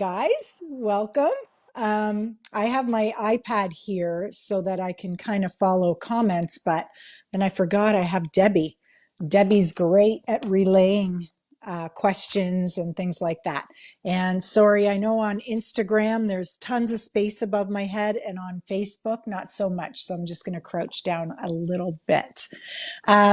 Guys, welcome. I have my iPad here so that I can kind of follow comments, but then I forgot I have Debbie. Debbie's great at relaying questions and things like that. And sorry, I know on Instagram there's tons of space above my head, and on Facebook, not so much. So I'm just going to crouch down a little bit.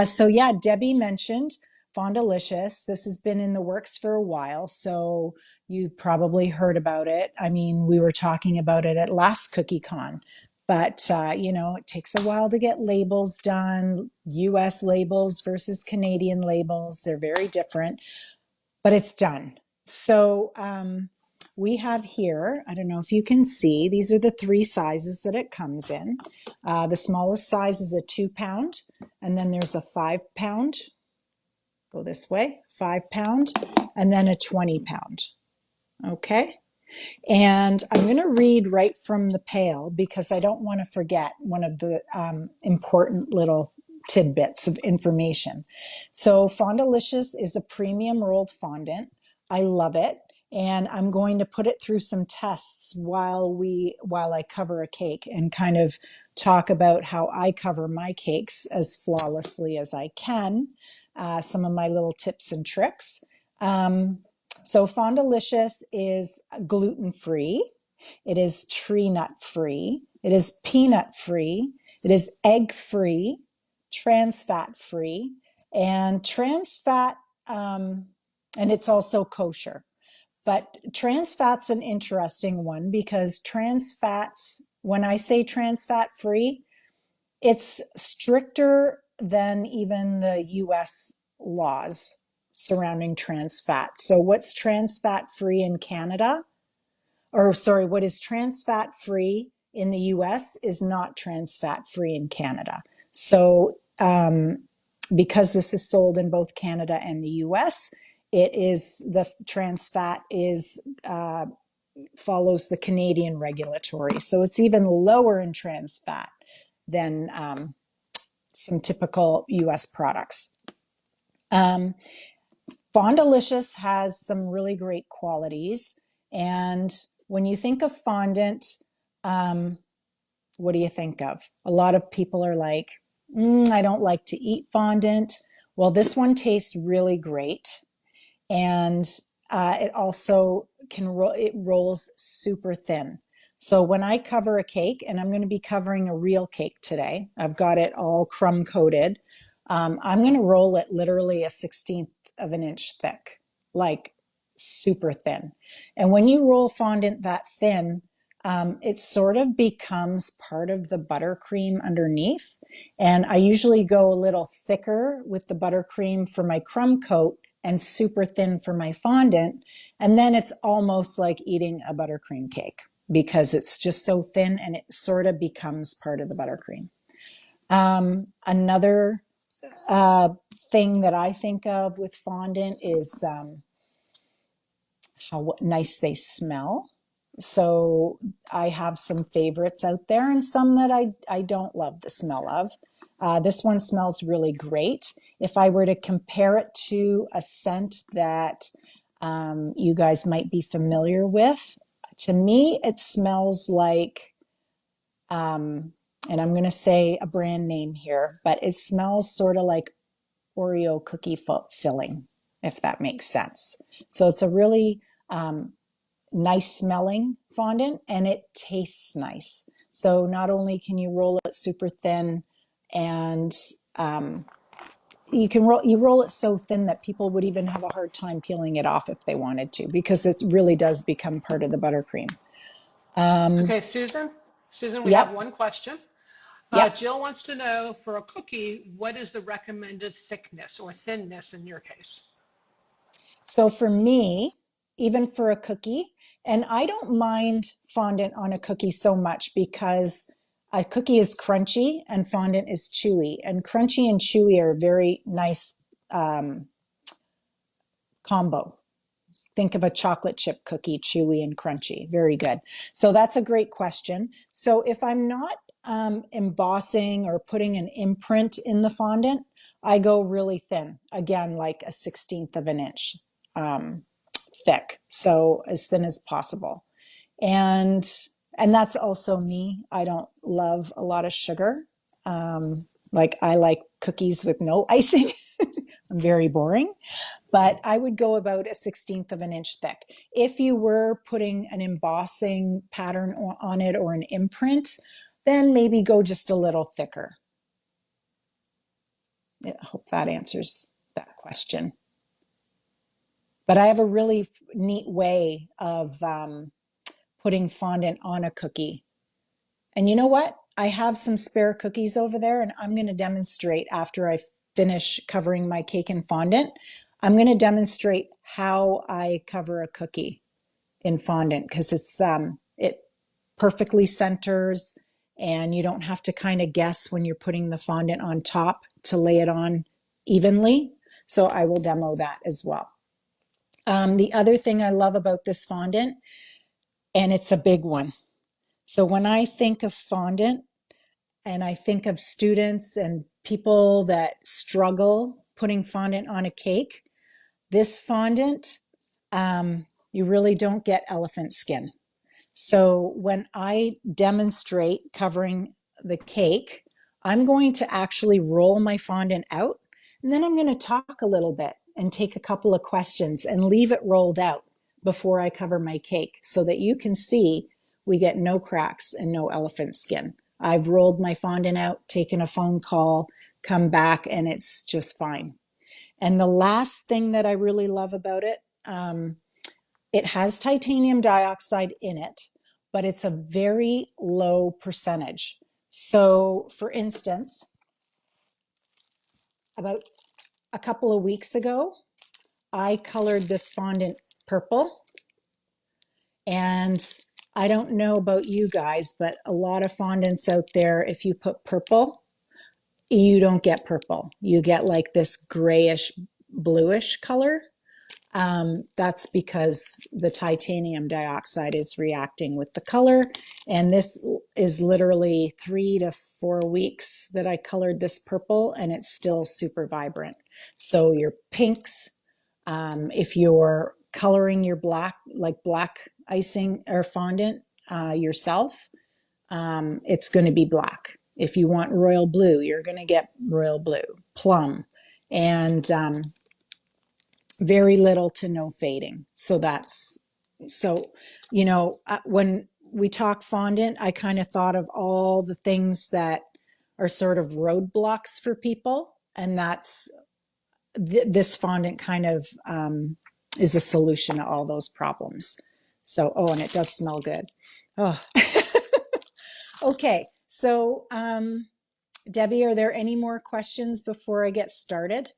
So Debbie mentioned Fondalicious. This has been in the works for a while. So you've probably heard about it. I mean, we were talking about it at last CookieCon, but it takes a while to get labels done. US labels versus Canadian labels, they're very different, but it's done. So we have here, I don't know if you can see, these are the three sizes that it comes in. The smallest size is a 2 pound, and then there's a 5 pound. Go this way, 5 pound, and then a 20 pound. Okay. And I'm going to read right from the pail because I don't want to forget one of the important little tidbits of information. So Fondalicious is a premium rolled fondant. I love it. And I'm going to put it through some tests while I cover a cake and kind of talk about how I cover my cakes as flawlessly as I can. Some of my little tips and tricks. So Fondalicious is gluten-free. It is tree nut free. It is peanut free. It is egg free, trans fat free, and and it's also kosher. But trans fat's an interesting one because trans fats, when I say trans fat free, it's stricter than even the US laws surrounding trans fat. So what's trans fat free in Canada? Or sorry, what is trans fat free in the US is not trans fat free in Canada. So because this is sold in both Canada and the US, the trans fat is follows the Canadian regulatory. So it's even lower in trans fat than some typical US products. Fondalicious has some really great qualities. And when you think of fondant, what do you think of? A lot of people are like, I don't like to eat fondant. Well, this one tastes really great. And it also it rolls super thin. So when I cover a cake, and I'm going to be covering a real cake today, I've got it all crumb coated. I'm going to roll it literally a 1/16 of an inch thick, like super thin. And when you roll fondant that thin, it sort of becomes part of the buttercream underneath. And I usually go a little thicker with the buttercream for my crumb coat and super thin for my fondant. And then it's almost like eating a buttercream cake because it's just so thin and it sort of becomes part of the buttercream. Another thing that I think of with fondant is how nice they smell. So I have some favorites out there and some that I don't love the smell of. This one smells really great. If I were to compare it to a scent that you guys might be familiar with, to me, it smells like, and I'm going to say a brand name here, but it smells sort of like Oreo cookie filling, if that makes sense. So it's a really nice smelling fondant and it tastes nice. So not only can you roll it super thin and you roll it so thin that people would even have a hard time peeling it off if they wanted to, because it really does become part of the buttercream. Okay, Susan. Susan, we have Yep. one question. Yep. Jill wants to know, for a cookie, what is the recommended thickness or thinness in your case? So for me, even for a cookie, and I don't mind fondant on a cookie so much because a cookie is crunchy and fondant is chewy, and crunchy and chewy are a very nice combo. Think of a chocolate chip cookie, chewy and crunchy. Very good. So that's a great question. So if I'm not embossing or putting an imprint in the fondant, I go really thin, again, like a 1/16 of an inch thick, so as thin as possible. And and that's also me. I don't love a lot of sugar. Like I like cookies with no icing. I'm very boring, but I would go about a 16th of an inch thick. If you were putting an embossing pattern on it or an imprint, then maybe go just a little thicker. I hope that answers that question. But I have a really neat way of putting fondant on a cookie. And you know what? I have some spare cookies over there, and I'm going to demonstrate after I finish covering my cake in fondant. I'm going to demonstrate how I cover a cookie in fondant because it perfectly centers, and you don't have to kind of guess when you're putting the fondant on top to lay it on evenly. So I will demo that as well. The other thing I love about this fondant, and it's a big one. So when I think of fondant and I think of students and people that struggle putting fondant on a cake, this fondant, you really don't get elephant skin. So when I demonstrate covering the cake, I'm going to actually roll my fondant out, and then I'm going to talk a little bit and take a couple of questions and leave it rolled out before I cover my cake so that you can see we get no cracks and no elephant skin. I've rolled my fondant out, taken a phone call, come back, and it's just fine. And the last thing that I really love about it, it has titanium dioxide in it, but it's a very low percentage. So, for instance, about a couple of weeks ago, I colored this fondant purple. And I don't know about you guys, but a lot of fondants out there, if you put purple, you don't get purple. You get like this grayish, bluish color. That's because the titanium dioxide is reacting with the color. And this is literally 3 to 4 weeks that I colored this purple, and it's still super vibrant. So your pinks, if you're coloring your black, like black icing or fondant yourself, it's going to be black. If you want royal blue, you're going to get royal blue, plum, and very little to no fading. So that's so, when we talk fondant, I kind of thought of all the things that are sort of roadblocks for people. And that's this fondant kind of is a solution to all those problems. So, oh, and it does smell good. Oh, okay. So, Debbie, are there any more questions before I get started?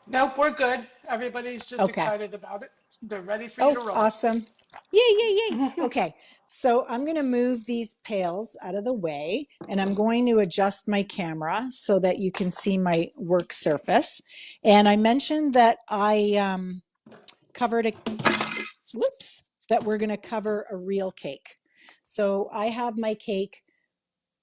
Nope, we're good. Everybody's just Okay. excited about it. They're ready for you to Oh, roll. awesome. Yay, yay, yay. Okay, so I'm going to move these pails out of the way, and I'm going to adjust my camera so that you can see my work surface. And I mentioned that I covered a, whoops, that we're going to cover a real cake. So I have my cake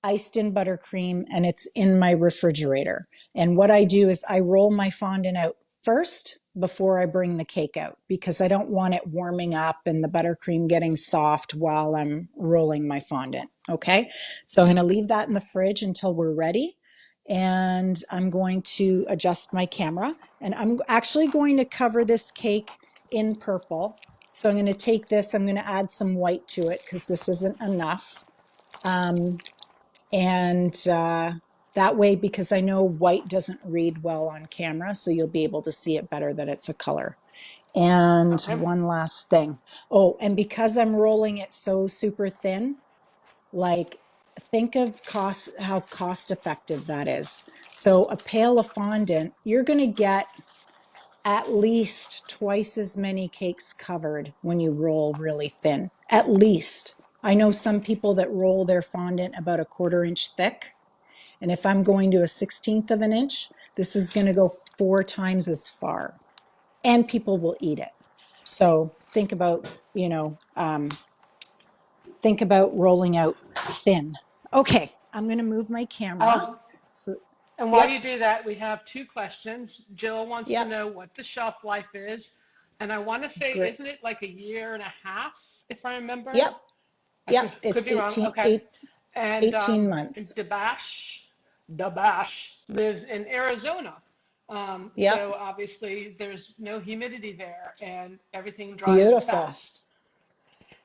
iced in buttercream, and it's in my refrigerator. And what I do is I roll my fondant out first before I bring the cake out because I don't want it warming up and the buttercream getting soft while I'm rolling my fondant. Okay, so I'm going to leave that in the fridge until we're ready. And I'm going to adjust my camera, and I'm actually going to cover this cake in purple. So I'm going to take this, I'm going to add some white to it because this isn't enough. And that way, because I know white doesn't read well on camera, so you'll be able to see it better that it's a color. And Okay. one last thing. Oh, and because I'm rolling it so super thin, like think of how cost effective that is. So a pail of fondant, you're going to get at least twice as many cakes covered when you roll really thin. At least. I know some people that roll their fondant about a 1/4 inch thick. And if I'm going to a 16th of an inch, this is going to go 4 times as far. And people will eat it. So think about rolling out thin. Okay, I'm going to move my camera. Oh, So, and while yep, you do that, we have two questions. Jill wants to yep. know what the shelf life is, And I want to say, Great. isn't it like a year and a half, if I remember? Yep. I Yep. could It's be wrong. Okay. 18 And months. Dabash lives in Arizona. Yep. So obviously there's no humidity there and everything dries Beautiful. fast.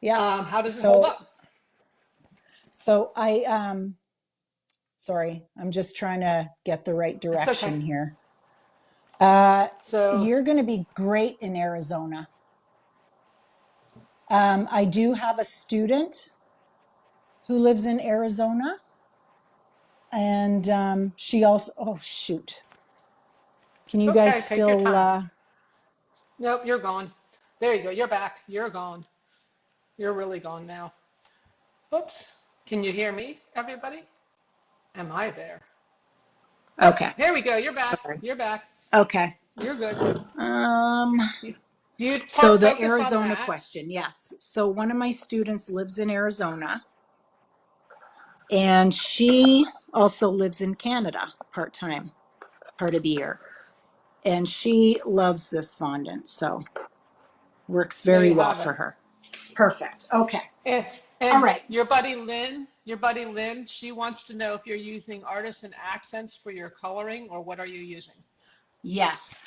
Yep. How does it hold So, up? so sorry, I'm just trying to get the right It's okay. direction here. Uh, So, you're going to be great in Arizona. I do have a student who lives in Arizona, and she also, oh, shoot. Can it's you guys okay. Take your still, time. Nope, you're gone. There you go. You're back. You're gone. You're really gone now. Oops. Can you hear me, everybody? Am I there? Yep. okay, Here we go. You're back. sorry. You're back. Okay. You're good. Um, You so the focus on Arizona that. question, yes. So one of my students lives in Arizona, and she also lives in Canada part-time, part of the year. And she loves this fondant, so works There very you well have for it. her. Perfect. Okay. And, All and right. your buddy Lynn, she wants to know if you're using artisan accents for your coloring or what are you using? Yes.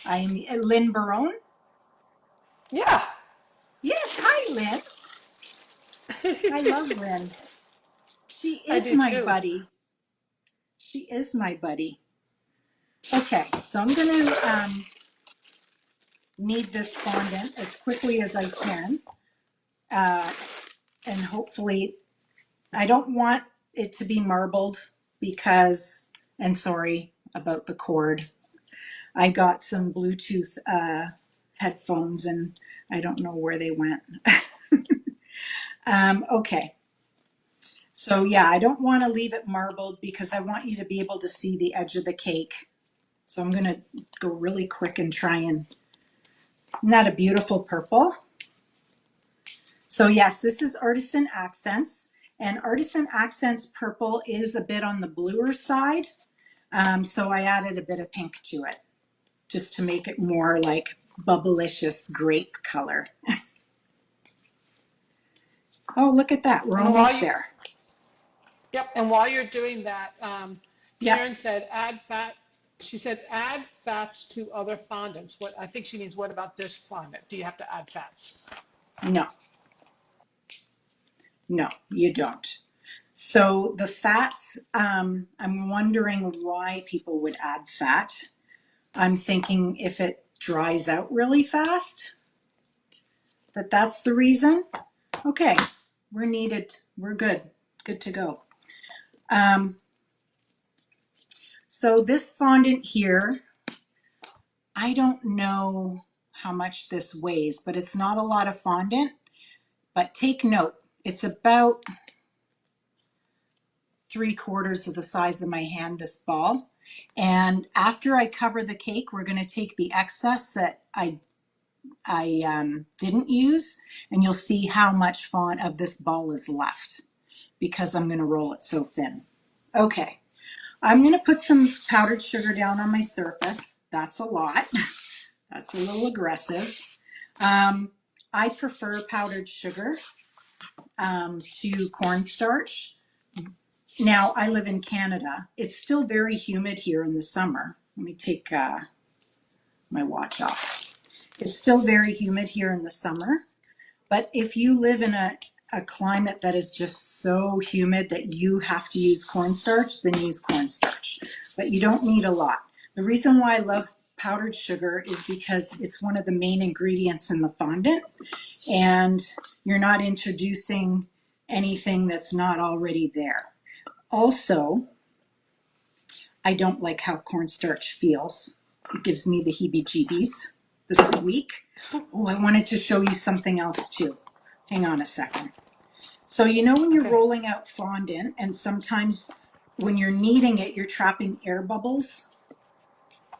I'm Lynn Barone. Yeah. Yes. Hi, Lynn. I love Lynn. She I is do my too. buddy. She is my buddy. Okay. So I'm going to knead this fondant as quickly as I can. Uh, and hopefully, I don't want it to be marbled because, and sorry about the cord. I got some Bluetooth headphones and I don't know where they went. Okay. So yeah, I don't want to leave it marbled because I want you to be able to see the edge of the cake. So I'm going to go really quick and try and, isn't that a beautiful purple? So yes, this is Artisan Accents, and Artisan Accents purple is a bit on the bluer side. So I added a bit of pink to it just to make it more like bubblicious grape color. Oh, look at that. We're And while almost you, there. yep, and while you're doing that, Yep. Karen said add fat. She said add fats to other fondants. What I think she means, what about this fondant? Do you have to add fats? No, no, you don't. So the fats, I'm wondering why people would add fat. I'm thinking if it dries out really fast, that's the reason. Okay, we're needed. We're good. Good to go. Um, so this fondant here, I don't know how much this weighs, but it's not a lot of fondant. But take note, it's about 3/4 of the size of my hand, this ball. And after I cover the cake, we're going to take the excess that I didn't use, and you'll see how much fond of this ball is left because I'm going to roll it so thin. Okay, I'm going to put some powdered sugar down on my surface. That's a lot. That's a little aggressive. I prefer powdered sugar to cornstarch. Now, I live in Canada. It's still very humid here in the summer. Let me take my watch off. It's still very humid here in the summer. But if you live in a climate that is just so humid that you have to use cornstarch, then use cornstarch. But you don't need a lot. The reason why I love powdered sugar is because it's one of the main ingredients in the fondant, and you're not introducing anything that's not already there. Also, I don't like how cornstarch feels. It gives me the heebie-jeebies this week. Oh, I wanted to show you something else too. Hang on a second. So you know when you're Okay. rolling out fondant and sometimes when you're kneading it, you're trapping air bubbles,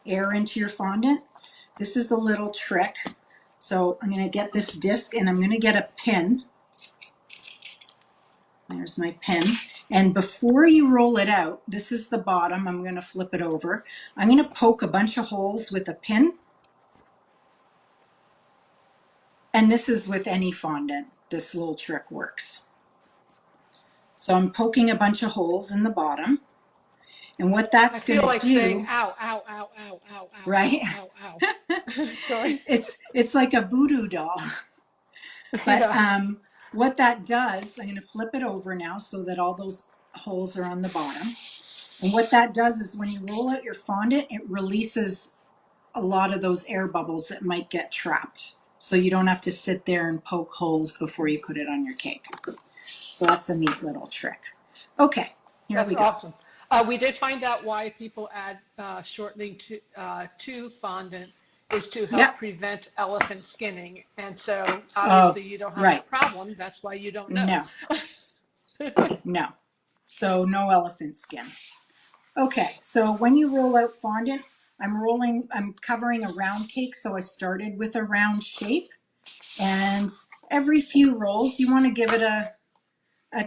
air into your fondant? This is a little trick. So I'm going to get this disc and I'm going to get a pin. There's my pin. And before you roll it out, this is the bottom. I'm going to flip it over. I'm going to poke a bunch of holes with a pin. And this is with any fondant. This little trick works. So I'm poking a bunch of holes in the bottom. And what I that's going feel to like saying do, ow, ow, ow, ow, ow, ow, right? ow, ow, ow. Sorry. It's like a voodoo doll. But Yeah. what that does, I'm going to flip it over now so that all those holes are on the bottom. And what that does is when you roll out your fondant, it releases a lot of those air bubbles that might get trapped. So you don't have to sit there and poke holes before you put it on your cake. So that's a neat little trick. Okay, here That's we go. awesome. We did find out why people add shortening to fondant is to help Yep. prevent elephant skinning. And so Oh, obviously you don't have right. that problem. That's why you don't know. No, no. So no elephant skin. Okay, so when you roll out fondant, I'm covering a round cake, so I started with a round shape. And every few rolls, you want to give it a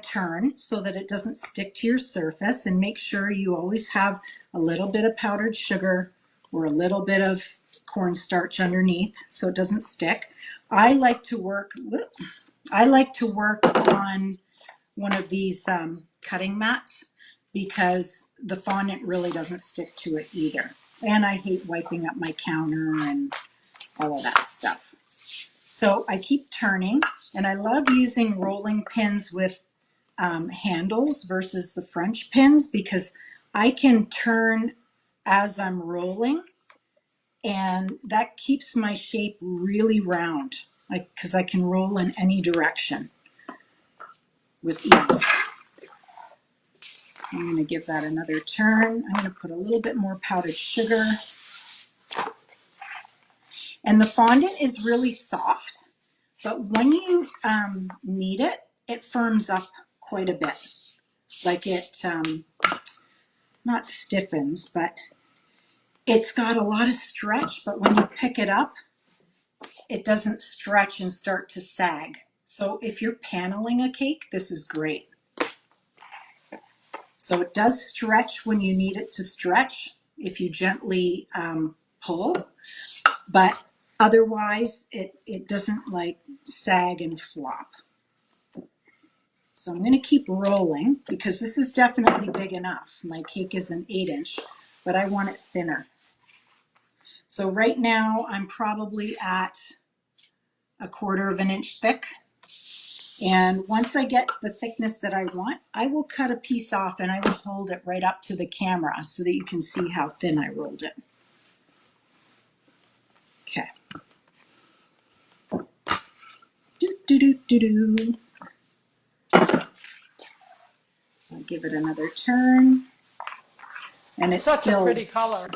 turn so that it doesn't stick to your surface, and make sure you always have a little bit of powdered sugar or a little bit of cornstarch underneath so it doesn't stick. I like to work on one of these cutting mats because the fondant really doesn't stick to it either. And I hate wiping up my counter and all of that stuff. So I keep turning, and I love using rolling pins with handles versus the French pins because I can turn as I'm rolling, and that keeps my shape really round, like because I can roll in any direction with ease. So I'm going to give that another turn. I'm going to put a little bit more powdered sugar. And the fondant is really soft, but when you knead it, it firms up quite a bit. Like it, not stiffens, but it's got a lot of stretch, but when you pick it up, it doesn't stretch and start to sag. So if you're paneling a cake, this is great. So it does stretch when you need it to stretch if you gently pull, but otherwise it doesn't like sag and flop. So I'm going to keep rolling because this is definitely big enough. My cake is an 8-inch, but I want it thinner. So right now I'm probably at a 1/4 of an inch thick. And once I get the thickness that I want, I will cut a piece off and I will hold it right up to the camera so that you can see how thin I rolled it. Okay. Do, do, do, do, do. I'll give it another turn. And it's Such a still, pretty color.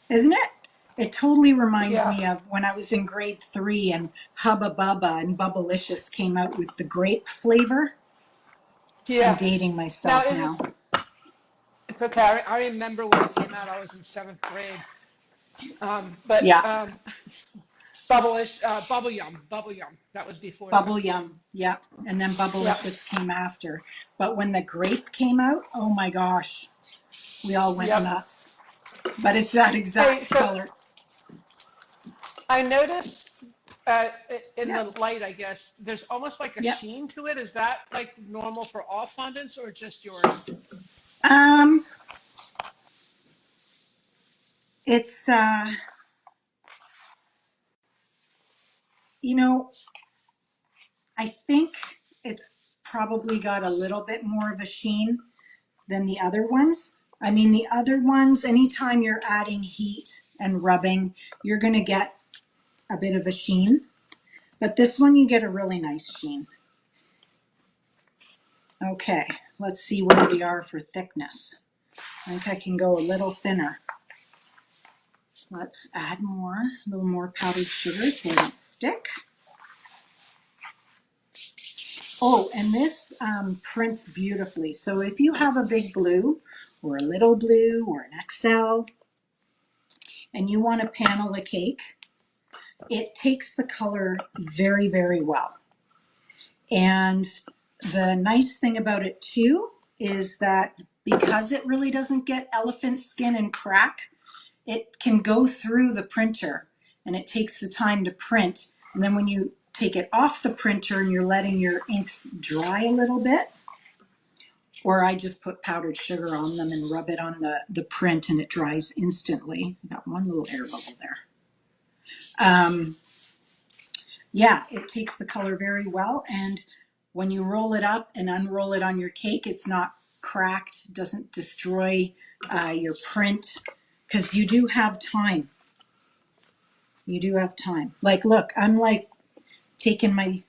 isn't it? It totally reminds Yeah. me of when I was in grade 3 and Hubba Bubba and Bubblicious came out with the grape flavor. I'm Yeah. dating Now, myself now. it's okay. I remember when it came out, I was in 7th grade. But Yeah, Bubble Yum. That was before that. Bubble Yum. Yeah, and then Yeah. Bubblicious came after. But when the grape came out, oh my gosh, we all went Yep. nuts. But it's that Hey, exact so color. I noticed uh, in the Yep, light, I guess, there's almost like a yep. sheen to it. Is that like normal for all fondants or just yours? Um, it's you know, I think it's probably got a little bit more of a sheen than the other ones. I mean, the other ones, anytime you're adding heat and rubbing, you're going to get a bit of a sheen. But this one, you get a really nice sheen. Okay, let's see where we are for thickness. I think I can go a little thinner. Let's add more, a little more powdered sugar so it doesn't stick. Oh, and this prints beautifully. So if you have a big blue or a little blue or an XL and you want to panel a cake, it takes the color very, very well. And the nice thing about it too is that because it really doesn't get elephant skin and crack, it can go through the printer and it takes the time to print. And then when you take it off the printer and you're letting your inks dry a little bit, or I just put powdered sugar on them and rub it on the print and it dries instantly. I got one little air bubble there. Yeah, it takes the color very well, and when you roll it up and unroll it on your cake, it's not cracked, doesn't destroy your print, because you do have time. You do have time. Like, look, I'm like taking my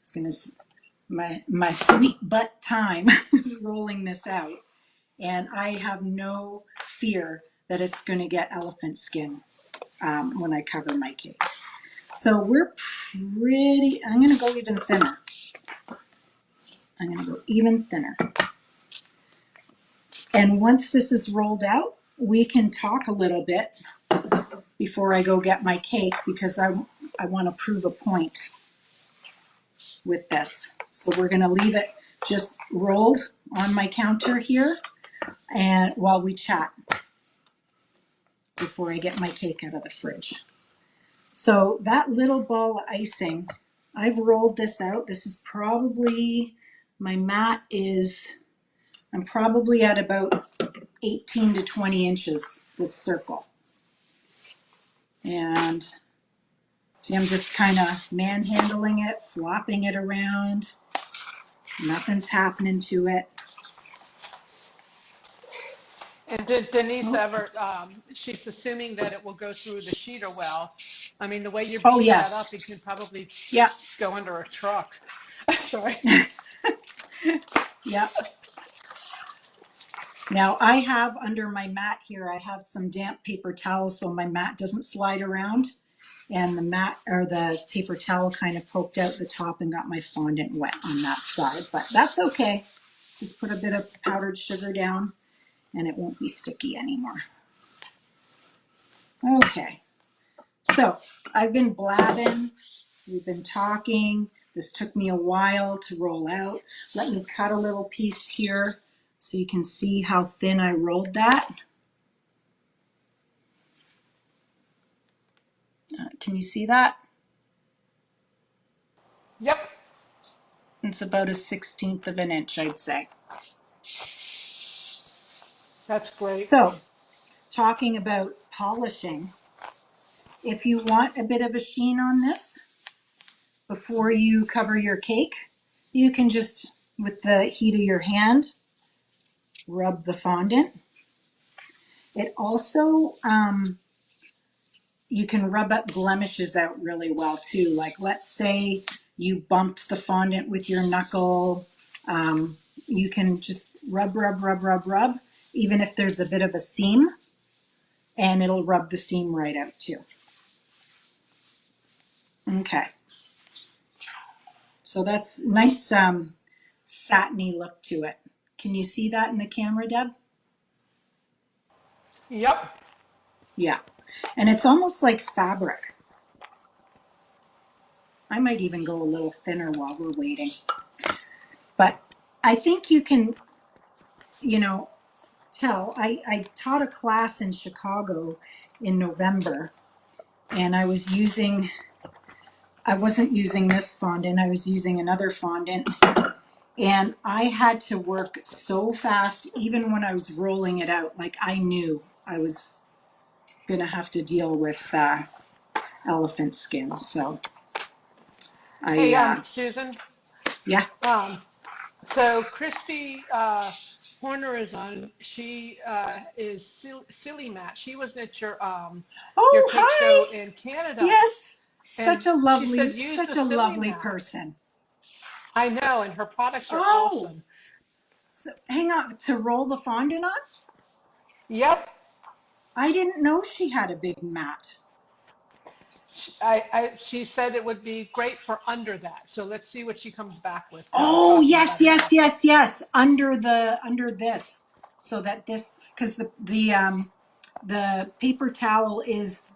sweet butt time rolling this out, and I have no fear that it's going to get elephant skin when I cover my cake. So we're pretty, I'm going to go even thinner. I'm going to go even thinner. And once this is rolled out, we can talk a little bit before I go get my cake, because I want to prove a point with this. So we're going to leave it just rolled on my counter here, and while we chat before I get my cake out of the fridge. So that little ball of icing, I've rolled this out. This is probably, my mat is, I'm probably at about 18 to 20 inches, this circle. And see, I'm just kind of manhandling it, flopping it around. Nothing's happening to it. And did Denise Oh, ever, she's assuming that it will go through the sheeter well. I mean, the way you're oh beating that up, it can yes. probably Yep. go under a truck. Sorry. Yep. Now I have under my mat here, I have some damp paper towels so my mat doesn't slide around, and the mat or the paper towel kind of poked out the top and got my fondant wet on that side, but that's okay. Just put a bit of powdered sugar down and it won't be sticky anymore. Okay, so I've been blabbing, we've been talking. This took me a while to roll out. Let me cut a little piece here so you can see how thin I rolled that. Can you see that? Yep. It's about a 16th of an inch, I'd say. That's great. So, talking about polishing, if you want a bit of a sheen on this before you cover your cake, you can just, with the heat of your hand, rub the fondant. It also, you can rub up blemishes out really well too. Like, let's say you bumped the fondant with your knuckle. You can just rub, rub, rub, rub, rub, even if there's a bit of a seam, and it'll rub the seam right out too. Okay. So that's nice satiny look to it. Can you see that in the camera, Deb? Yep. Yeah. And it's almost like fabric. I might even go a little thinner while we're waiting. But I think you can, you know, tell. I taught a class in Chicago in November, and I wasn't using this fondant, I was using another fondant. And I had to work so fast, even when I was rolling it out, like I knew I was gonna have to deal with elephant skin. So Hey, I, Susan. yeah. Um, so Christy Horner is on. She is Silly Matt. She was at your Oh, cake show hi. in Canada, Yes. and she said use the Such a Silly lovely Matt. person. I know, and her products are Oh, awesome. so hang on, to roll the fondant on? Yep. I didn't know she had a big mat. She said it would be great for under that. So let's see what she comes back with because we're Oh, talking yes, about it yes, now. yes, yes. Under this, so that this, because the paper towel is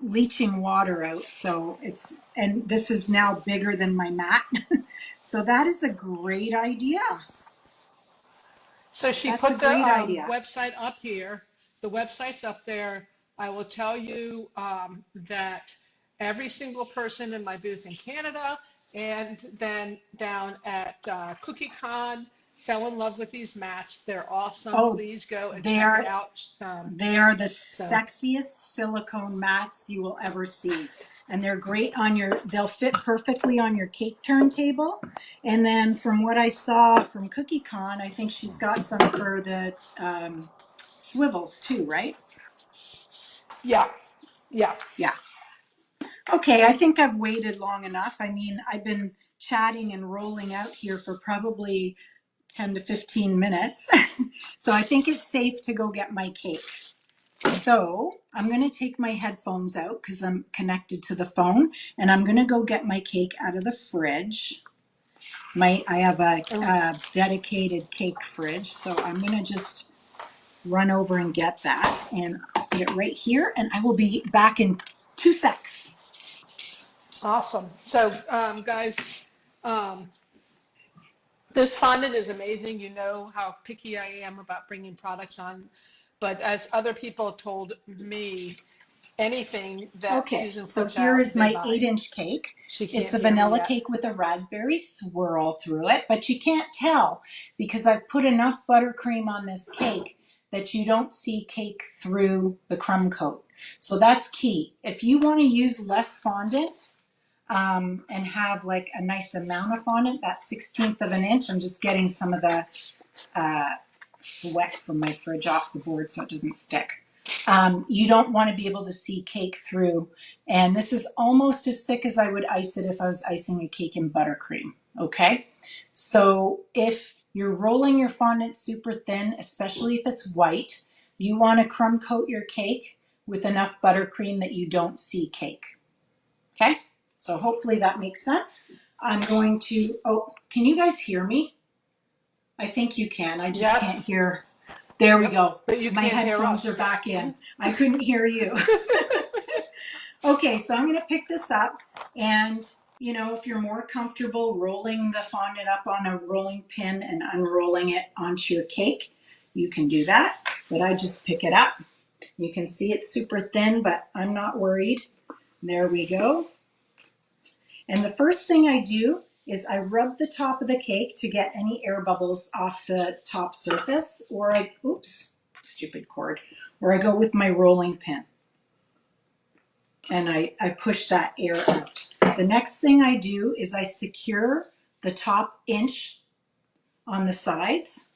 leaching water out, so it's, and this is now bigger than my mat. So that is a great idea. So she That's a put the great idea. website up here. The website's up there. I will tell you that every single person in my booth in Canada, and then down at CookieCon, fell in love with these mats. They're awesome. Oh, Please go and they check it are out. they are the So, sexiest silicone mats you will ever see. And they're great on they'll fit perfectly on your cake turntable. And then from what I saw from CookieCon, I think she's got some for the swivels too, right? yeah, yeah. Yeah. Okay, I think I've waited long enough. I mean, I've been chatting and rolling out here for probably 10 to 15 minutes. So I think it's safe to go get my cake. So I'm going to take my headphones out because I'm connected to the phone, and I'm going to go get my cake out of the fridge. I have a dedicated cake fridge, so I'm going to just run over and get that and put it right here, and I will be back in 2 secs. Awesome. So, guys, um, this fondant is amazing. You know how picky I am about bringing products on. But as other people told me, anything that Okay, Susan so puts here out, is they my buy. 8-inch cake. She It's can't a hear me vanilla yet. cake with a raspberry swirl through it, but you can't tell because I've put enough buttercream on this cake that you don't see cake through the crumb coat. So that's key. If you want to use less fondant and have like a nice amount of fondant, that 1/16 of an inch, I'm just getting some of the uh, sweat from my fridge off the board so it doesn't stick. You don't want to be able to see cake through. And this is almost as thick as I would ice it if I was icing a cake in buttercream. Okay. So if you're rolling your fondant super thin, especially if it's white, you want to crumb coat your cake with enough buttercream that you don't see cake. Okay. So hopefully that makes sense. I'm going to, oh, can you guys hear me? I think you can. I just Yes. can't hear. There we Yep. go. But you My can't hear headphones are us. back in. I couldn't hear you. Okay, so I'm going to pick this up, and if you're more comfortable rolling the fondant up on a rolling pin and unrolling it onto your cake, you can do that. But I just pick it up. You can see it's super thin, but I'm not worried. There we go. And the first thing I do is I rub the top of the cake to get any air bubbles off the top surface, or oops, stupid cord, or I go with my rolling pin and I push that air out. The next thing I do is I secure the top inch on the sides.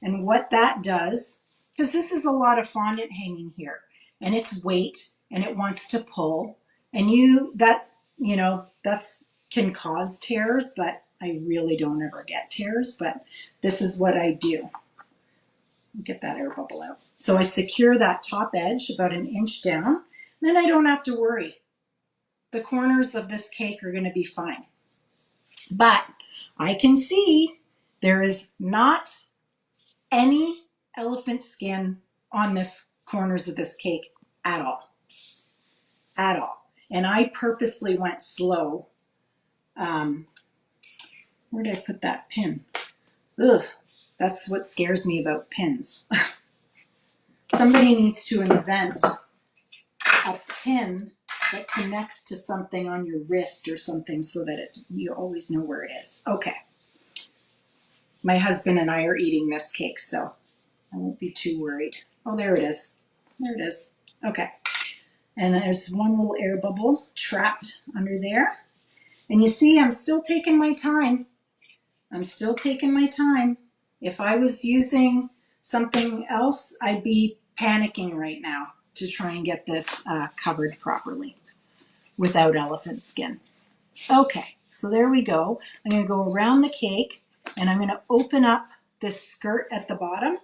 And what that does, because this is a lot of fondant hanging here, and it's weight and it wants to pull, and that's can cause tears, but I really don't ever get tears, but this is what I do. Get that air bubble out. So I secure that top edge about an inch down, then I don't have to worry. The corners of this cake are going to be fine. But I can see there is not any elephant skin on this corners of this cake at all. At all. And I purposely went slow. Where did I put that pin? Ugh, that's what scares me about pins. Somebody needs to invent a pin that connects to something on your wrist or something so that you always know where it is. Okay. My husband and I are eating this cake, so I won't be too worried. Oh, there it is. There it is. Okay. And there's one little air bubble trapped under there. And you see, I'm still taking my time. I'm still taking my time. If I was using something else, I'd be panicking right now to try and get this covered properly without elephant skin. Okay, so there we go. I'm going to go around the cake and I'm going to open up this skirt at the bottom.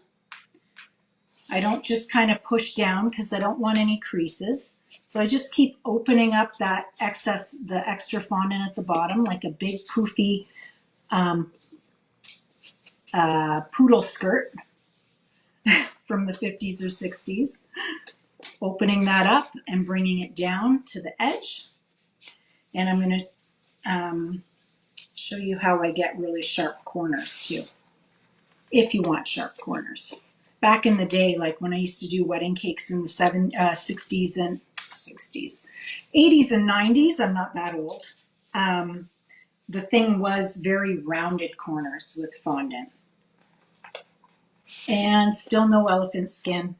I don't just kind of push down because I don't want any creases. So I just keep opening up the extra fondant at the bottom like a big poofy poodle skirt from the 50s or 60s. Opening that up and bringing it down to the edge. And I'm going to show you how I get really sharp corners too, if you want sharp corners. Back in the day, like when I used to do wedding cakes in the 60s and 60s, 80s and 90s. I'm not that old. Um, the thing was very rounded corners with fondant. And still no elephant skin.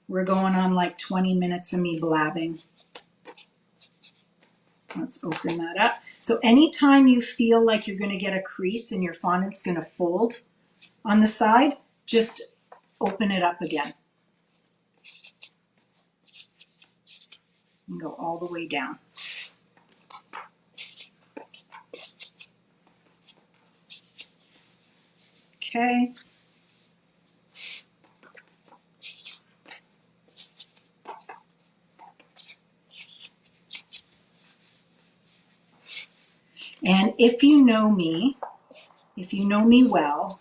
We're going on like 20 minutes of me blabbing. Let's open that up. So anytime you feel like you're going to get a crease and your fondant's going to fold on the side, just open it up again. And go all the way down. Okay. And if you know me well,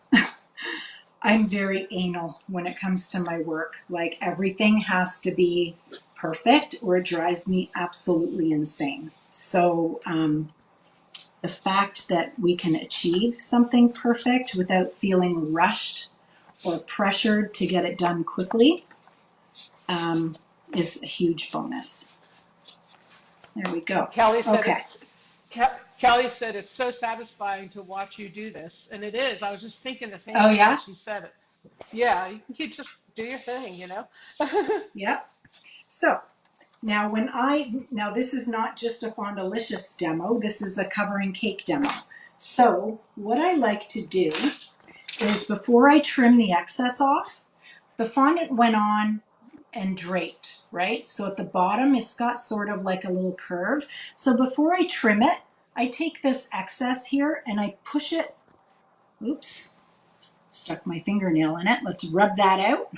I'm very anal when it comes to my work. Like everything has to be perfect or it drives me absolutely insane. So the fact that we can achieve something perfect without feeling rushed or pressured to get it done quickly is a huge bonus. There we go. Kelly said Okay. it's Kelly said it's so satisfying to watch you do this, and it is. I was just thinking the same Oh thing when yeah? she said it. Yeah, you just do your thing, you know. Yep. So now now this is not just a Fondalicious demo, this is a covering cake demo. So what I like to do is before I trim the excess off, the fondant went on and draped, right? So at the bottom, it's got sort of like a little curve. So before I trim it, I take this excess here and I push it, oops, stuck my fingernail in it. Let's rub that out.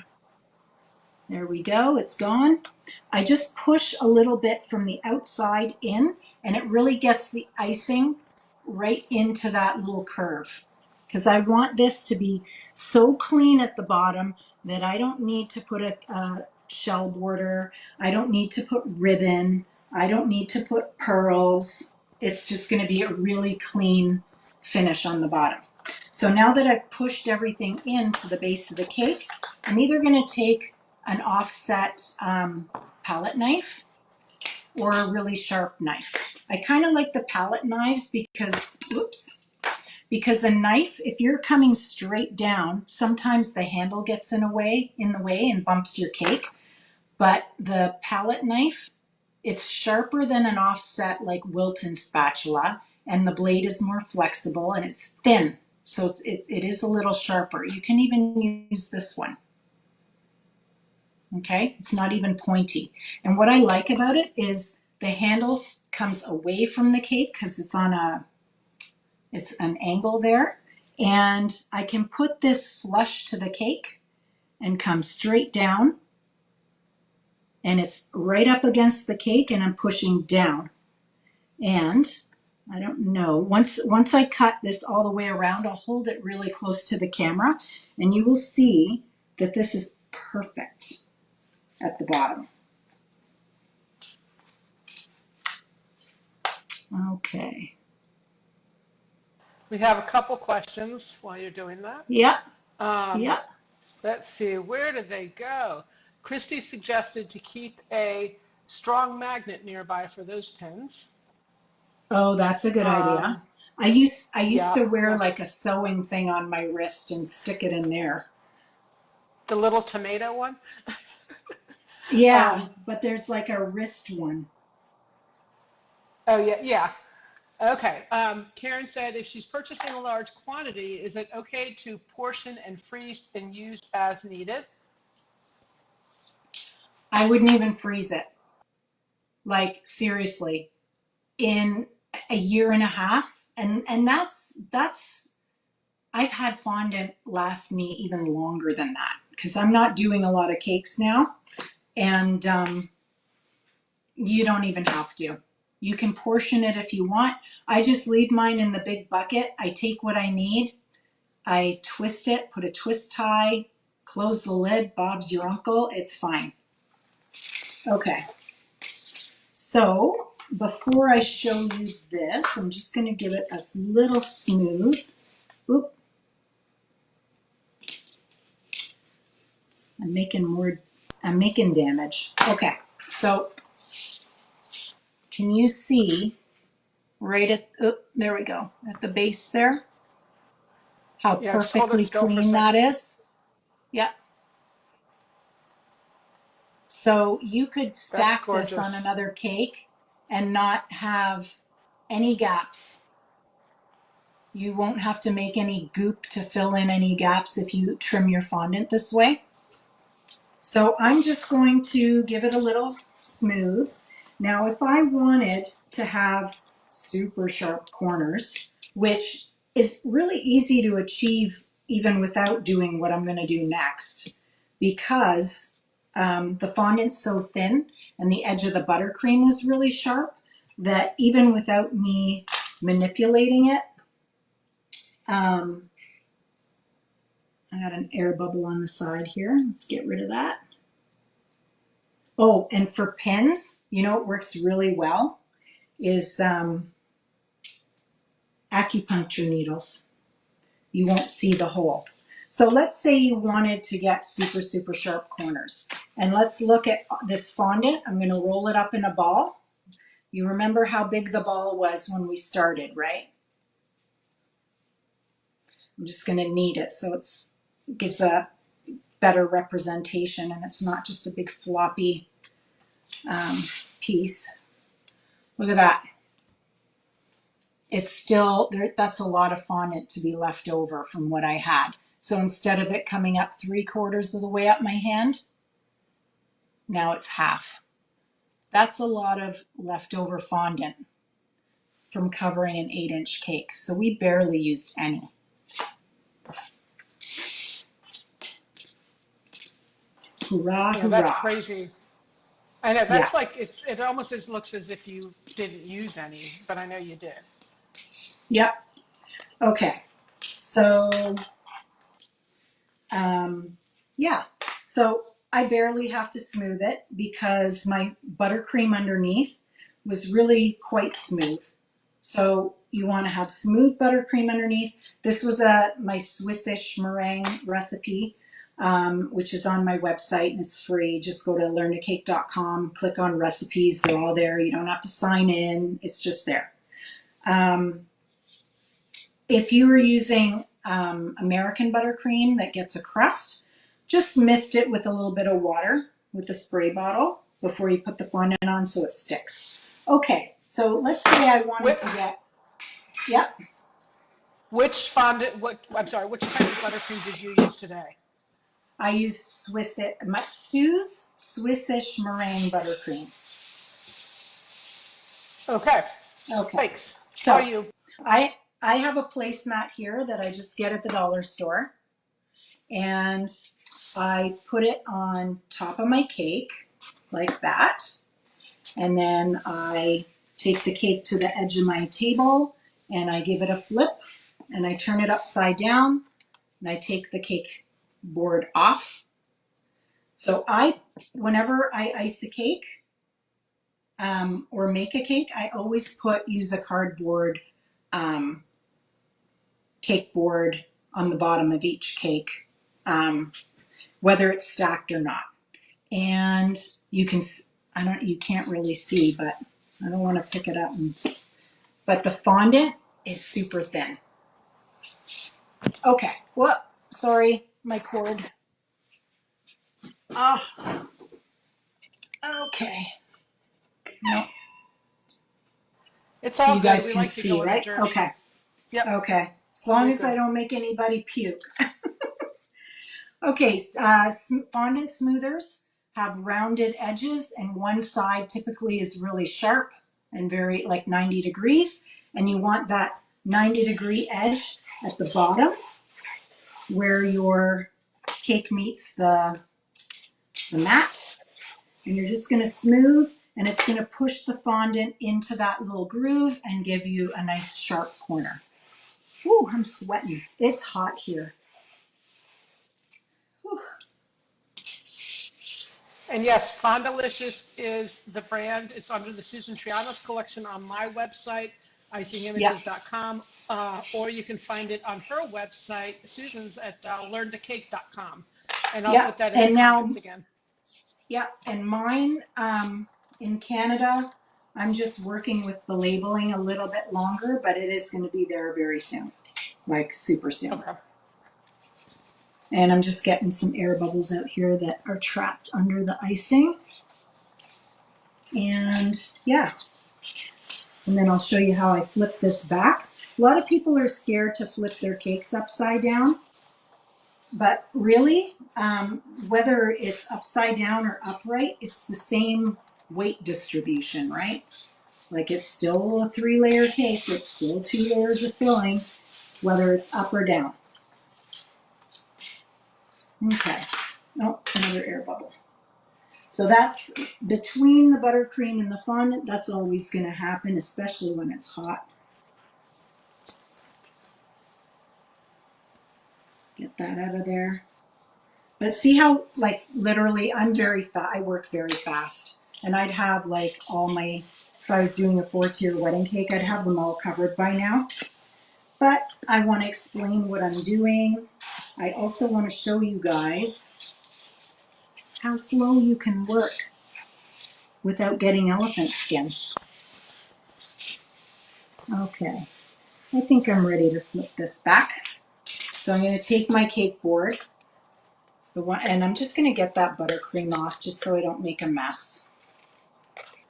There we go, it's gone. I just push a little bit from the outside in and it really gets the icing right into that little curve. Because I want this to be so clean at the bottom that I don't need to put a shell border. I don't need to put ribbon. I don't need to put pearls. It's just going to be a really clean finish on the bottom. So now that I've pushed everything into the base of the cake, I'm either going to take an offset palette knife or a really sharp knife. I kind of like the palette knives because, whoops, because a knife, if you're coming straight down, sometimes the handle gets in the way and bumps your cake. But the palette knife, it's sharper than an offset like Wilton spatula, and the blade is more flexible and it's thin. So it is a little sharper. You can even use this one. Okay, it's not even pointy. And what I like about it is the handle comes away from the cake because it's an angle there. And I can put this flush to the cake and come straight down. And it's right up against the cake and I'm pushing down. And I don't know, once I cut this all the way around, I'll hold it really close to the camera and you will see that this is perfect at the bottom. Okay. We have a couple questions while you're doing that. Yep. Um, Yep. let's see, where did they go? Christy suggested to keep a strong magnet nearby for those pins. Oh, that's a good idea. Um, I used yeah, to wear yeah, like a sewing thing on my wrist and stick it in there. the little tomato one. Yeah, Um, but there's like a wrist one. oh yeah, yeah. Okay. Karen said if she's purchasing a large quantity, is it okay to portion and freeze and use as needed? I wouldn't even freeze it. Like seriously, in a year and a half, and that's I've had fondant last me even longer than that because I'm not doing a lot of cakes now, and you don't even have to. You can portion it if you want. I just leave mine in the big bucket. I take what I need. I twist it, put a twist tie, close the lid. Bob's your uncle. It's fine. Okay. So before I show you this, I'm just going to give it a little smooth. Oop. I'm making damage. Okay. So can you see right at, oh, there we go, at the base there, how Yeah, just hold it perfectly still for a clean that second. is? Yep. So you could That's stack this on gorgeous. another cake and not have any gaps. You won't have to make any goop to fill in any gaps if you trim your fondant this way. So I'm just going to give it a little smooth. Now, if I wanted to have super sharp corners, which is really easy to achieve even without doing what I'm going to do next, because the fondant's so thin and the edge of the buttercream was really sharp, that even without me manipulating it, I got an air bubble on the side here. Let's get rid of that. Oh, and for pins, you know what works really well is acupuncture needles. You won't see the hole. So let's say you wanted to get super, super sharp corners. And let's look at this fondant. I'm going to roll it up in a ball. You remember how big the ball was when we started, right? I'm just going to knead it so it gives a better representation and it's not just a big floppy piece. Look at that. It's still there. That's a lot of fondant to be left over from what I had. So instead of it coming up 3/4 of the way up my hand, now it's half. That's a lot of leftover fondant from covering an 8-inch cake. So we barely used any. Hurrah, Yeah, that's hurrah. crazy. I know Yeah. that's like it almost looks as if you didn't use any, but I know you did. Yep. Okay. So yeah, so I barely have to smooth it because my buttercream underneath was really quite smooth. So you want to have smooth buttercream underneath. This was my Swissish meringue recipe, which is on my website and it's free. Just go to learntocake.com, click on recipes. They're all there. You don't have to sign in. It's just there. If you were using American buttercream that gets a crust, just mist it with a little bit of water with a spray bottle before you put the fondant on so it sticks. Okay, so let's say I wanted Which, to get, yep, which fondant? What? I'm sorry. Which kind of buttercream did you use today? I used Sue's Swissish meringue buttercream. Okay. Okay, Thanks. How are so you? I have a placemat here that I just get at the dollar store, and I put it on top of my cake like that. And then I take the cake to the edge of my table and I give it a flip and I turn it upside down and I take the cake board off. So whenever I ice a cake or make a cake, I always use a cardboard um, cake board on the bottom of each cake, whether it's stacked or not. And you can't really see, but I don't want to pick it up. But the fondant is super thin. Okay, well, sorry, my cord. Ah, okay. No, It's all you good. guys We can like to go see, on a right? journey. Okay, Yep. okay. As long You're as I good. don't make anybody puke. Okay, fondant smoothers have rounded edges, and one side typically is really sharp and very like 90 degrees, and you want that 90-degree edge at the bottom where your cake meets the mat, and you're just going to smooth, and it's going to push the fondant into that little groove and give you a nice sharp corner. Ooh, I'm sweating. It's hot here. Whew. And yes, Fondalicious is the brand. It's under the Susan Trianos collection on my website, Yep, icingimages.com, or you can find it on her website, Susan's at learntocake.com. And I'll yep. put that in the And now, comments again. yep. And mine in Canada, I'm just working with the labeling a little bit longer, but it is going to be there very soon, like super soon. Okay. And I'm just getting some air bubbles out here that are trapped under the icing. And yeah, and then I'll show you how I flip this back. A lot of people are scared to flip their cakes upside down, but really, whether it's upside down or upright, it's the same weight distribution, right? Like it's still a 3-layer cake, it's still 2 layers of filling, whether it's up or down. Okay, oh, another air bubble. So that's between the buttercream and the fondant, that's always gonna happen, especially when it's hot. Get that out of there. But see how, like, literally, I work very fast. And I'd have, like, all my, if I was doing a 4-tier wedding cake, I'd have them all covered by now. But I want to explain what I'm doing. I also want to show you guys how slow you can work without getting elephant skin. Okay, I think I'm ready to flip this back. So I'm going to take my cake board, and I'm just going to get that buttercream off just so I don't make a mess.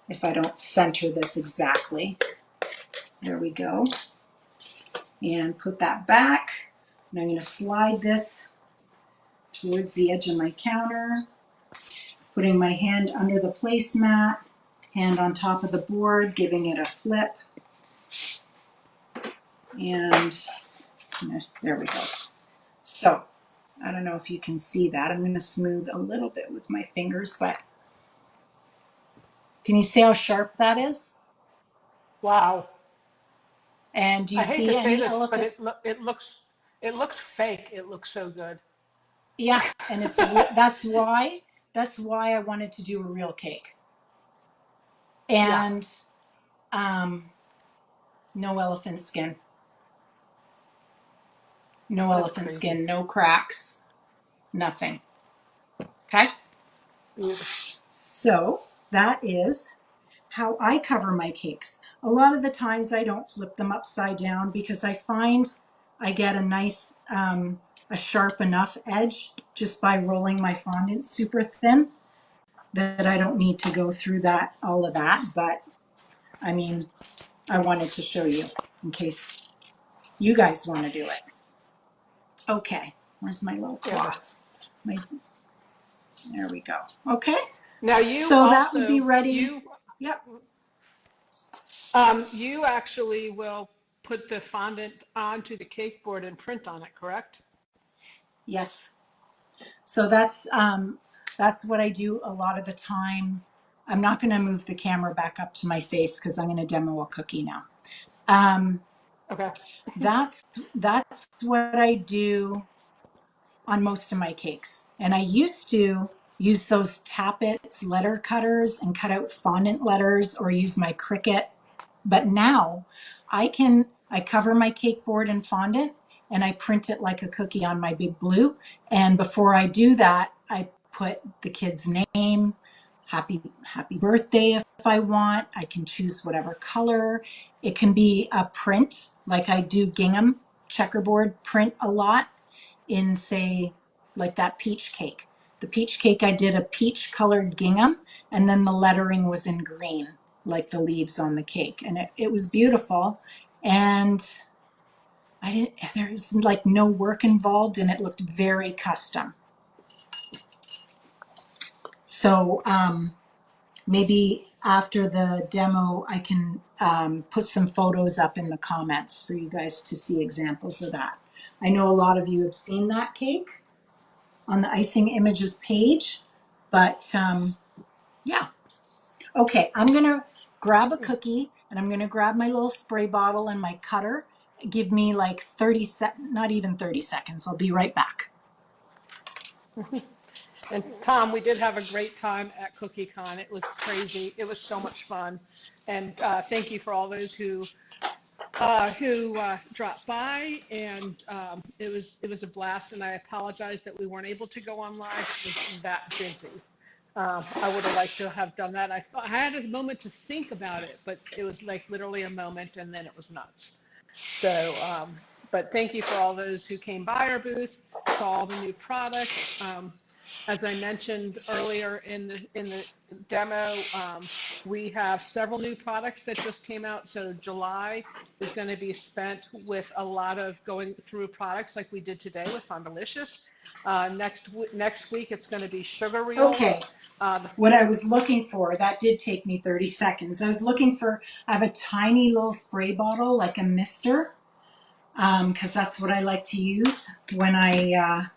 If I don't center this exactly. There we go. And put that back. And I'm going to slide this towards the edge of my counter, putting my hand under the placemat, hand on top of the board, giving it a flip. And there we go. So, I don't know if you can see that. I'm going to smooth a little bit with my fingers, but can you see how sharp that is? Wow. And do you I hate to see say any this, but elephant? it looks fake. It looks so good. Yeah, and that's why I wanted to do a real cake. Yeah, And um, no elephant skin, no that's elephant crazy. skin, no cracks, nothing. Okay, Beautiful. so that is how I cover my cakes. A lot of the times I don't flip them upside down because I find I get a nice, a sharp enough edge just by rolling my fondant super thin that I don't need to go through all of that. But I mean, I wanted to show you in case you guys want to do it. Okay, where's my little Yeah, but cloth? There we go. Okay, now so that would be ready. Yep, you actually will put the fondant onto the cake board and print on it, correct? yes. So that's what I do a lot of the time. I'm not going to move the camera back up to my face because I'm going to demo a cookie now. Um, Okay. that's that's what I do on most of my cakes. And I used to use those Tappets letter cutters and cut out fondant letters or use my Cricut. But now I cover my cake board in fondant and I print it like a cookie on my big blue. And before I do that, I put the kid's name, happy birthday if I want. I can choose whatever color. It can be a print, like I do gingham checkerboard print a lot in, say, like that peach cake. The peach cake, I did a peach colored gingham and then the lettering was in green, like the leaves on the cake. And it was beautiful. And there was like no work involved and it looked very custom. So maybe after the demo, I can put some photos up in the comments for you guys to see examples of that. I know a lot of you have seen that cake on the Icing Images page, but yeah. Okay, I'm gonna grab a cookie and I'm gonna grab my little spray bottle and my cutter. Give me like 30 not even 30 seconds. I'll be right back. And Tom, we did have a great time at CookieCon. It was crazy. It was so much fun. And thank you for all those who dropped by. And it was a blast. And I apologize that we weren't able to go on live. It was that busy. I would have liked to have done that. I had a moment to think about it, but it was like literally a moment, and then it was nuts. So, but thank you for all those who came by our booth, saw all the new products. As I mentioned earlier in the demo, we have several new products that just came out. So July is going to be spent with a lot of going through products like we did today with Fondalicious. Next week it's going to be sugar Okay. reels. What I was looking for, that did take me 30 seconds. I was looking for, I have a tiny little spray bottle, like a mister, because that's what I like to use when I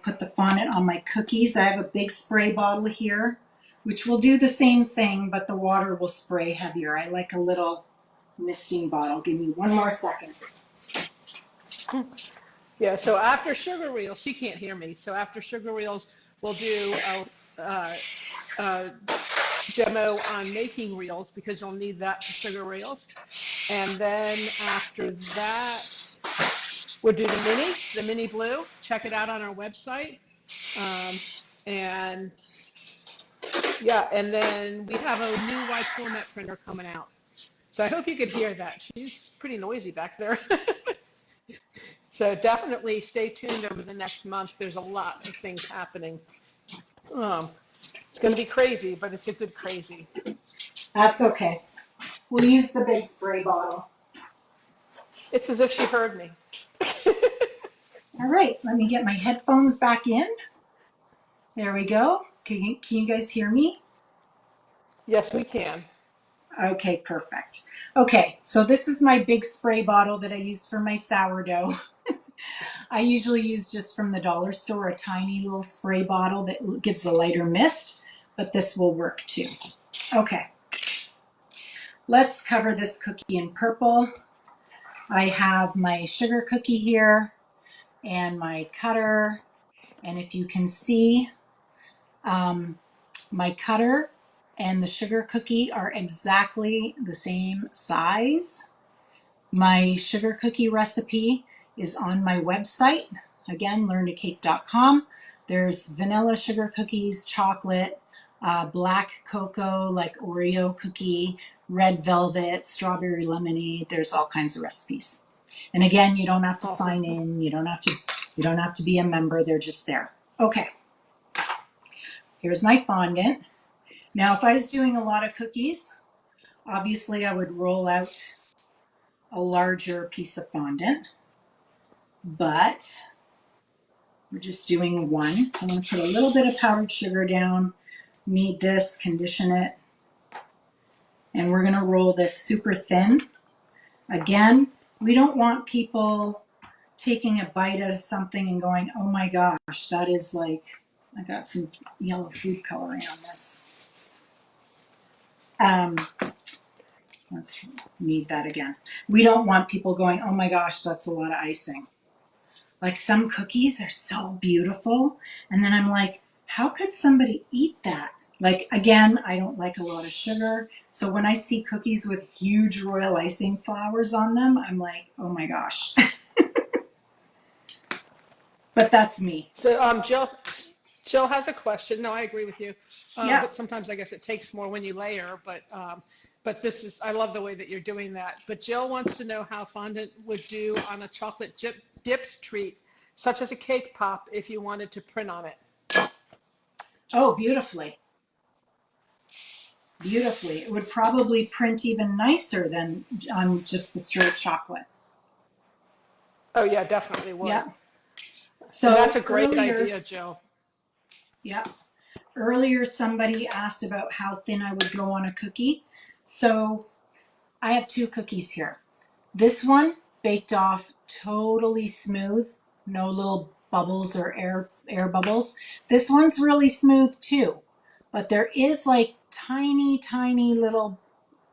put the fondant on my cookies. I have a big spray bottle here, which will do the same thing, but the water will spray heavier. I like a little misting bottle. Give me one more second. Yeah, so after sugar reels, she can't hear me. So after sugar reels, we'll do a demo on making reels because you'll need that for sugar reels. And then after that, we'll do the mini blue. Check it out on our website. And yeah, and then we have a new wide format printer coming out. So I hope you could hear that. She's pretty noisy back there. So definitely stay tuned over the next month. There's a lot of things happening. Um, it's going to be crazy, but it's a good crazy. That's okay. We'll use the big spray bottle. It's as if she heard me. All right, let me get my headphones back in. There we go. Can you guys hear me? Yes, we can. Okay, perfect. Okay, so this is my big spray bottle that I use for my sourdough. I usually use just from the dollar store a tiny little spray bottle that gives a lighter mist, but this will work too. Okay, let's cover this cookie in purple. I have my sugar cookie here and my cutter, and if you can see, my cutter and the sugar cookie are exactly the same size. My sugar cookie recipe is on my website, again, learntocake.com. There's vanilla sugar cookies, chocolate, black cocoa like Oreo cookie, red velvet, strawberry lemonade. There's all kinds of recipes. And again, you don't have to Awesome. sign in. You don't have to be a member. They're just there. Okay. Here's my fondant. Now, if I was doing a lot of cookies, obviously I would roll out a larger piece of fondant, but we're just doing one. So I'm going to put a little bit of powdered sugar down, knead this, condition it, and we're going to roll this super thin. Again, we don't want people taking a bite out of something and going, oh my gosh, that is like, I got some yellow food coloring on this. Let's knead that again. We don't want people going, oh my gosh, that's a lot of icing. Like some cookies are so beautiful. And then I'm like, how could somebody eat that? Like, again, I don't like a lot of sugar. So when I see cookies with huge royal icing flowers on them, I'm like, oh my gosh. But that's me. So Jill has a question. No, I agree with you. Yeah. But sometimes I guess it takes more when you layer. But this is I love the way that you're doing that. But Jill wants to know how fondant would do on a chocolate dipped treat, such as a cake pop, if you wanted to print on it. Oh, beautifully. Beautifully. It would probably print even nicer than on just the straight chocolate. Oh yeah, definitely would. Yeah. And that's So a great earlier, idea, Jill. yeah. Earlier, somebody asked about how thin I would go on a cookie. So I have two cookies here. This one baked off totally smooth, no little bubbles or air bubbles. This one's really smooth too, but there is like tiny little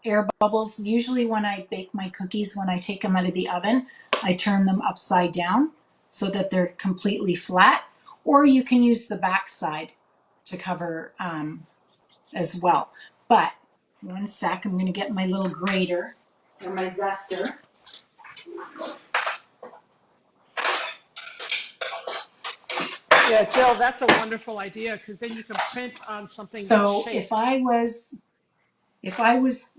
air bubbles. Usually when I bake my cookies, when I take them out of the oven, I turn them upside down so that they're completely flat, or you can use the back side to cover as well. But one sec, I'm going to get my little grater or my zester. Yeah, Jill, that's a wonderful idea because then you can print on something that's So shaped. if I was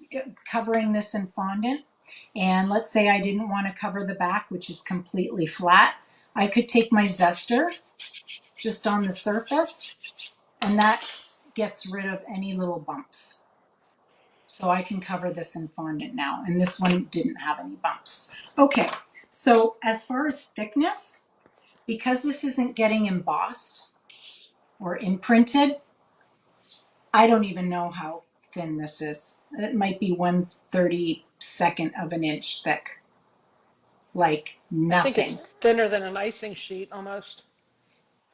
covering this in fondant, and let's say I didn't want to cover the back, which is completely flat, I could take my zester just on the surface, and that gets rid of any little bumps. So I can cover this in fondant now, and this one didn't have any bumps. Okay, so as far as thickness, because this isn't getting embossed or imprinted, I don't even know how thin this is. It might be 1/32 of an inch thick, like I think it's nothing. thinner than an icing sheet almost.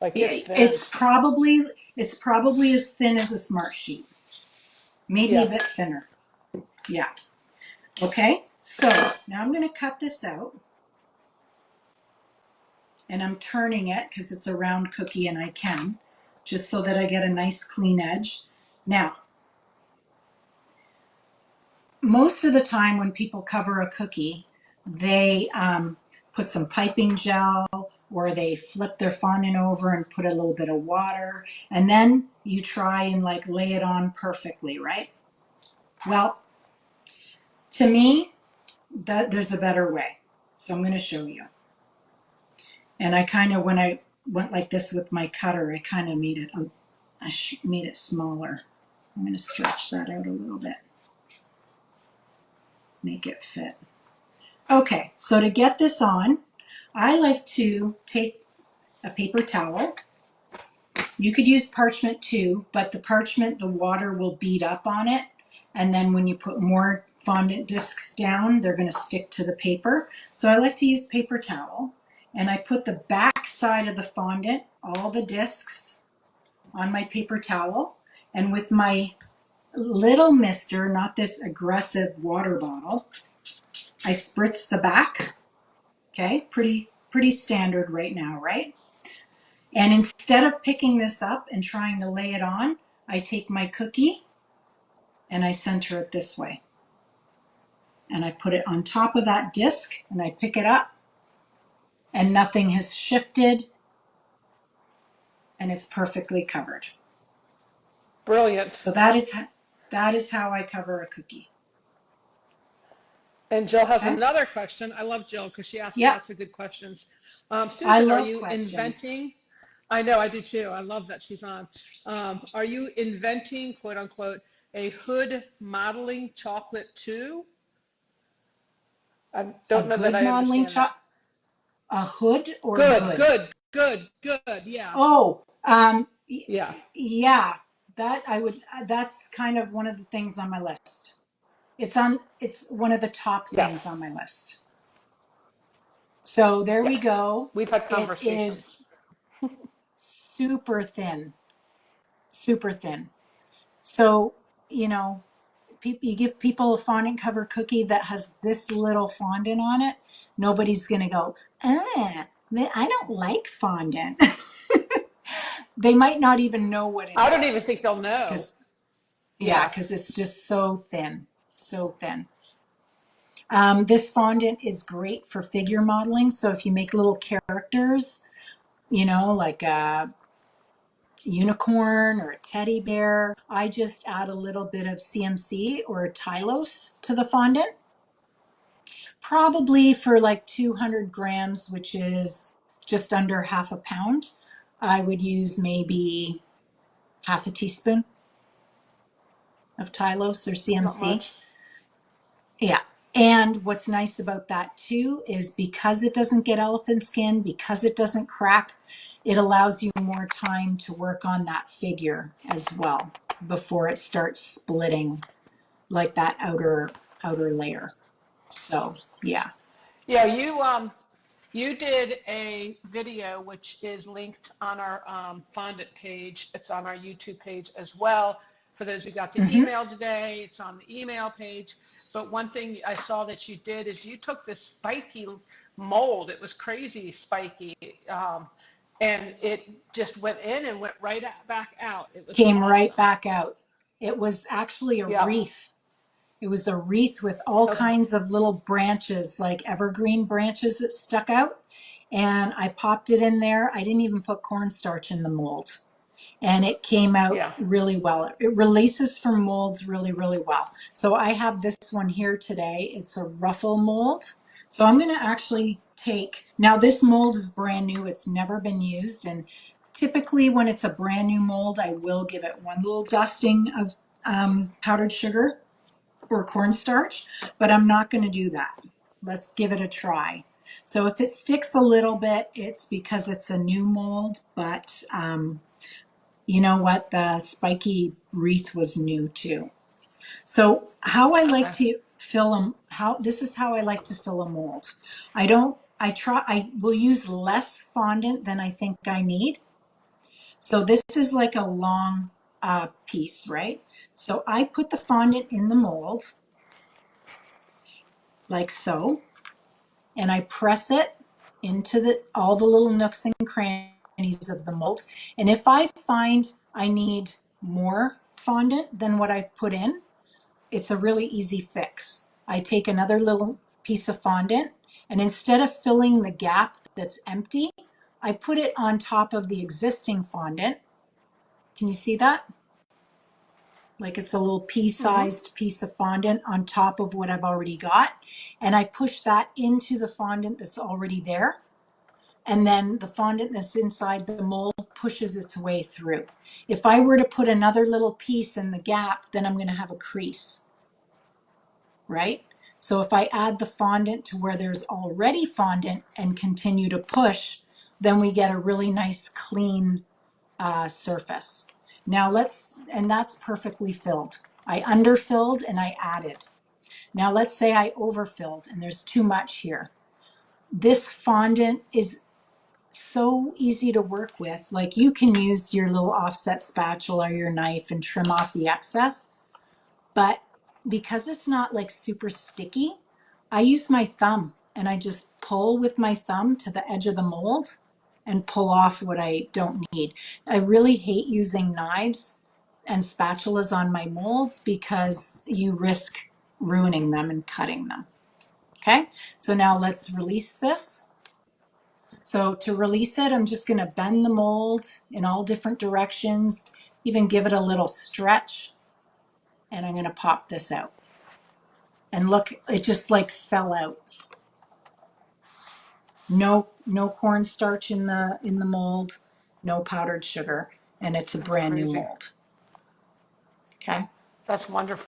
Like it's thin. It's probably as thin as a smart sheet, maybe a Yeah. bit thinner. Yeah. Okay. So now I'm going to cut this out, and I'm turning it because it's a round cookie, and I can, just so that I get a nice clean edge. Now, most of the time when people cover a cookie, they put some piping gel, or they flip their fondant over and put a little bit of water, and then you try and like lay it on perfectly, right? Well, to me, there's a better way. So I'm going to show you. And I kind of, when I went like this with my cutter, I kind of made it, made it smaller. I'm going to stretch that out a little bit, make it fit. Okay, so to get this on, I like to take a paper towel. You could use parchment too, but the parchment, the water will bead up on it. And then when you put more fondant discs down, they're going to stick to the paper. So I like to use paper towel. And I put the back side of the fondant, all the discs, on my paper towel. And with my little mister, not this aggressive water bottle, I spritz the back. Okay, pretty standard right now, right? And instead of picking this up and trying to lay it on, I take my cookie and I center it this way. And I put it on top of that disc and I pick it up, and nothing has shifted, and it's perfectly covered. Brilliant. So that is how I cover a cookie. And Jill has Okay? another question. I love Jill because she asks Yep. lots of good questions. I Susan, are love you questions. inventing? I know, I do too. I love that she's on. Are you inventing, quote unquote, a hood modeling chocolate too? I A don't know that good I modeling understand that. chop, a hood or Good, good? good, good, good. Yeah, Oh, yeah, yeah, that I would, that's kind of one of the things on my list. It's one of the top things yes, on my list. So there yeah. we go. We've had It is conversations. super thin, super thin. So, you know, you give people a fondant cover cookie that has this little fondant on it, nobody's going to go, I don't like fondant. They might not even know what it I don't even is think they'll know. because, yeah, Yeah. because it's just so thin, so thin. This fondant is great for figure modeling. So if you make little characters, like a unicorn or a teddy bear, I just add a little bit of CMC or Tylos to the fondant, probably for like 200 grams, which is just under half a pound. I would use maybe half a teaspoon of Tylos or Not CMC. much. Yeah. And what's nice about that too is because it doesn't get elephant skin, because it doesn't crack, it allows you more time to work on that figure as well before it starts splitting like that outer layer. So, yeah. Yeah, you did a video which is linked on our fondant page. It's on our YouTube page as well. For those who got the Mhm. email today, it's on the email page. But one thing I saw that you did is you took this spiky mold. It was crazy spiky. And it just went in and went right back out. It was Came right awesome. back out. It was actually a Yeah. wreath. It was a wreath with all Okay. kinds of little branches, like evergreen branches that stuck out. and I popped it in there. I didn't even put cornstarch in the mold, and it came out Yeah. really well. It releases from molds really, really well. So I have this one here today. It's a ruffle mold. So I'm going to actually take, now this mold is brand new. It's never been used. And typically when it's a brand new mold, I will give it one little dusting of powdered sugar or cornstarch, but I'm not going to do that. Let's give it a try. So if it sticks a little bit, it's because it's a new mold, but you know what? The spiky wreath was new too. So how I like Okay. to fill them, this is how I like to fill a mold. I will use less fondant than I think I need. So this is like a long piece, right? So I put the fondant in the mold like so, and I press it into all the little nooks and crannies of the mold. And if I find I need more fondant than what I've put in, it's a really easy fix. I take another little piece of fondant, and instead of filling the gap that's empty, I put it on top of the existing fondant. Can you see that? Like it's a little Mm-hmm. pea-sized piece of fondant on top of what I've already got. And I push that into the fondant that's already there. And then the fondant that's inside the mold pushes its way through. If I were to put another little piece in the gap, then I'm going to have a crease, right? So if I add the fondant to where there's already fondant and continue to push, then we get a really nice clean surface. Now and that's perfectly filled. I underfilled and I added. Now let's say I overfilled and there's too much here. This fondant is so easy to work with. Like you can use your little offset spatula or your knife and trim off the excess, but because it's not like super sticky, I use my thumb and I just pull with my thumb to the edge of the mold and pull off what I don't need. I really hate using knives and spatulas on my molds because you risk ruining them and cutting them. Okay, so now let's release this. So to release it, I'm just going to bend the mold in all different directions, even give it a little stretch, and I'm going to pop this out. And look, it just like fell out. No cornstarch in the mold, no powdered sugar, and it's a That's brand new crazy. mold. Okay. That's wonderful.